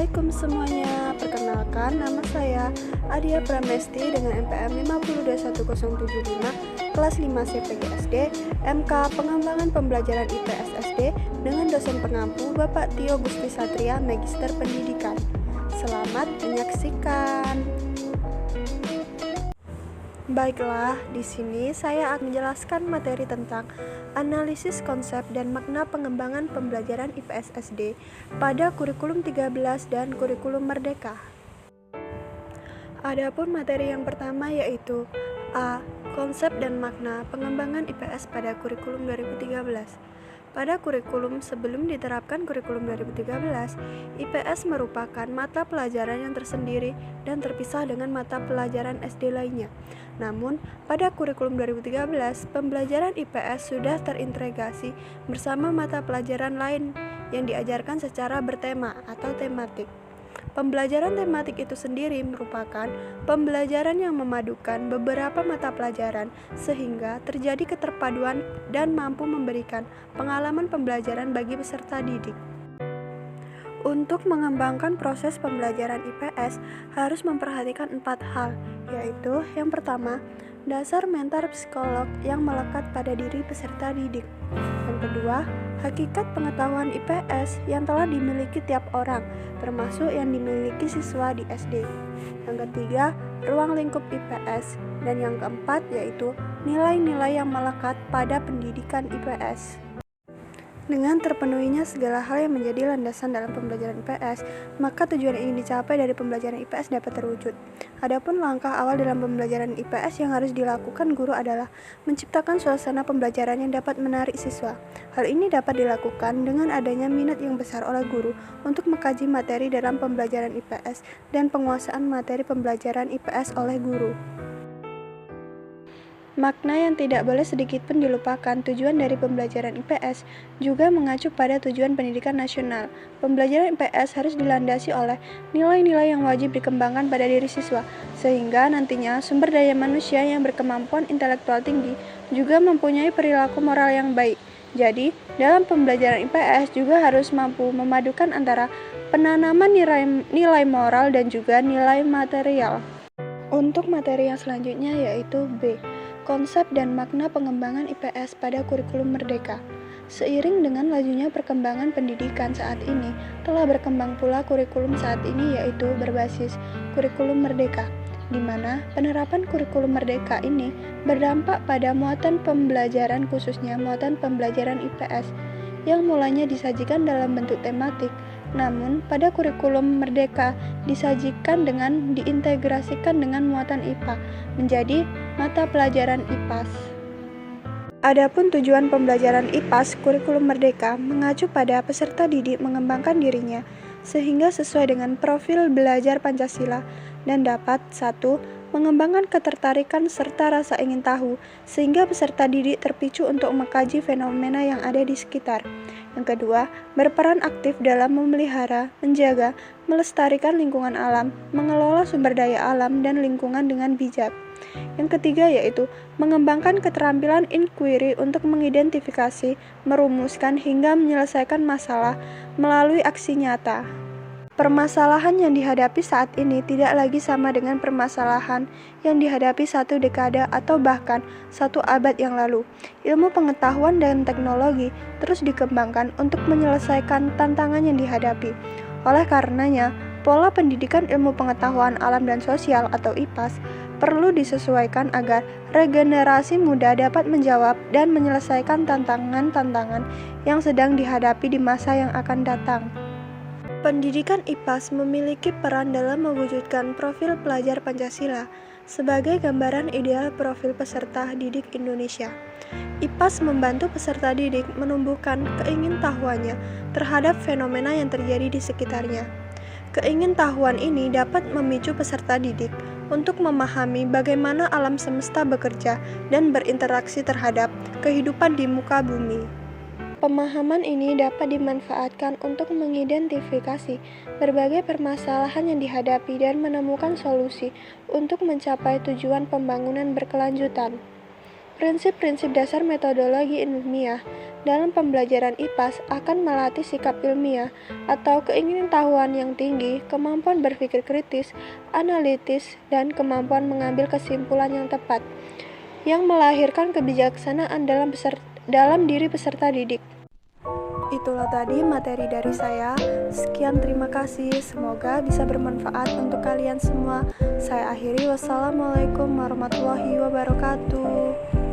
Assalamualaikum semuanya, perkenalkan nama saya Adia Pramesti dengan NPM 5021075 kelas 5 CPG SD MK Pengembangan Pembelajaran IPS SD dengan dosen pengampu Bapak Tio Gusti Satria, Magister Pendidikan. Selamat menyaksikan. Baiklah, di sini saya akan menjelaskan materi tentang analisis konsep dan makna pengembangan pembelajaran IPS SD pada kurikulum 13 dan kurikulum Merdeka. Adapun materi yang pertama yaitu A. Konsep dan makna pengembangan IPS pada kurikulum 2013. Pada kurikulum sebelum diterapkan kurikulum 2013, IPS merupakan mata pelajaran yang tersendiri dan terpisah dengan mata pelajaran SD lainnya. Namun, pada kurikulum 2013, pembelajaran IPS sudah terintegrasi bersama mata pelajaran lain yang diajarkan secara bertema atau tematik. Pembelajaran tematik itu sendiri merupakan pembelajaran yang memadukan beberapa mata pelajaran sehingga terjadi keterpaduan dan mampu memberikan pengalaman pembelajaran bagi peserta didik. Untuk mengembangkan proses pembelajaran IPS harus memperhatikan 4 hal, yaitu yang pertama, dasar mental psikolog yang melekat pada diri peserta didik. Yang kedua, hakikat pengetahuan IPS yang telah dimiliki tiap orang, termasuk yang dimiliki siswa di SD. Yang ketiga, ruang lingkup IPS. Dan yang keempat yaitu nilai-nilai yang melekat pada pendidikan IPS. Dengan terpenuhinya segala hal yang menjadi landasan dalam pembelajaran IPS, maka tujuan yang ingin dicapai dari pembelajaran IPS dapat terwujud. Adapun langkah awal dalam pembelajaran IPS yang harus dilakukan guru adalah menciptakan suasana pembelajaran yang dapat menarik siswa. Hal ini dapat dilakukan dengan adanya minat yang besar oleh guru untuk mengkaji materi dalam pembelajaran IPS dan penguasaan materi pembelajaran IPS oleh guru. Makna yang tidak boleh sedikit pun dilupakan, tujuan dari pembelajaran IPS juga mengacu pada tujuan pendidikan nasional. Pembelajaran IPS harus dilandasi oleh nilai-nilai yang wajib dikembangkan pada diri siswa, sehingga nantinya sumber daya manusia yang berkemampuan intelektual tinggi juga mempunyai perilaku moral yang baik. Jadi, dalam pembelajaran IPS juga harus mampu memadukan antara penanaman nilai moral dan juga nilai material. Untuk materi yang selanjutnya yaitu B. Konsep dan makna pengembangan IPS pada kurikulum Merdeka. Seiring dengan lajunya perkembangan pendidikan saat ini, telah berkembang pula kurikulum saat ini yaitu berbasis kurikulum Merdeka, di mana penerapan kurikulum Merdeka ini berdampak pada muatan pembelajaran khususnya muatan pembelajaran IPS yang mulanya disajikan dalam bentuk tematik, namun pada kurikulum Merdeka diintegrasikan dengan muatan IPA menjadi mata pelajaran IPAS. Adapun tujuan pembelajaran IPAS kurikulum Merdeka mengacu pada peserta didik mengembangkan dirinya sehingga sesuai dengan profil belajar Pancasila dan dapat 1. Mengembangkan ketertarikan serta rasa ingin tahu sehingga peserta didik terpicu untuk mengkaji fenomena yang ada di sekitar. Yang kedua, berperan aktif dalam memelihara, menjaga, melestarikan lingkungan alam, mengelola sumber daya alam dan lingkungan dengan bijak. Yang ketiga yaitu mengembangkan keterampilan inquiry untuk mengidentifikasi, merumuskan hingga menyelesaikan masalah melalui aksi nyata. Permasalahan yang dihadapi saat ini tidak lagi sama dengan permasalahan yang dihadapi 1 dekade atau bahkan 1 abad yang lalu. Ilmu pengetahuan dan teknologi terus dikembangkan untuk menyelesaikan tantangan yang dihadapi. Oleh karenanya, pola pendidikan ilmu pengetahuan alam dan sosial atau IPAS perlu disesuaikan agar regenerasi muda dapat menjawab dan menyelesaikan tantangan-tantangan yang sedang dihadapi di masa yang akan datang. Pendidikan IPAS memiliki peran dalam mewujudkan profil pelajar Pancasila sebagai gambaran ideal profil peserta didik Indonesia. IPAS membantu peserta didik menumbuhkan keingintahuannya terhadap fenomena yang terjadi di sekitarnya. Keingintahuan ini dapat memicu peserta didik untuk memahami bagaimana alam semesta bekerja dan berinteraksi terhadap kehidupan di muka bumi. Pemahaman ini dapat dimanfaatkan untuk mengidentifikasi berbagai permasalahan yang dihadapi dan menemukan solusi untuk mencapai tujuan pembangunan berkelanjutan. Prinsip-prinsip dasar metodologi ilmiah dalam pembelajaran IPAS akan melatih sikap ilmiah atau keingintahuan yang tinggi, kemampuan berpikir kritis, analitis, dan kemampuan mengambil kesimpulan yang tepat, yang melahirkan kebijaksanaan dalam diri peserta didik. Itulah tadi materi dari saya. Sekian, terima kasih. Semoga bisa bermanfaat untuk kalian semua. Saya akhiri. Wassalamualaikum warahmatullahi wabarakatuh.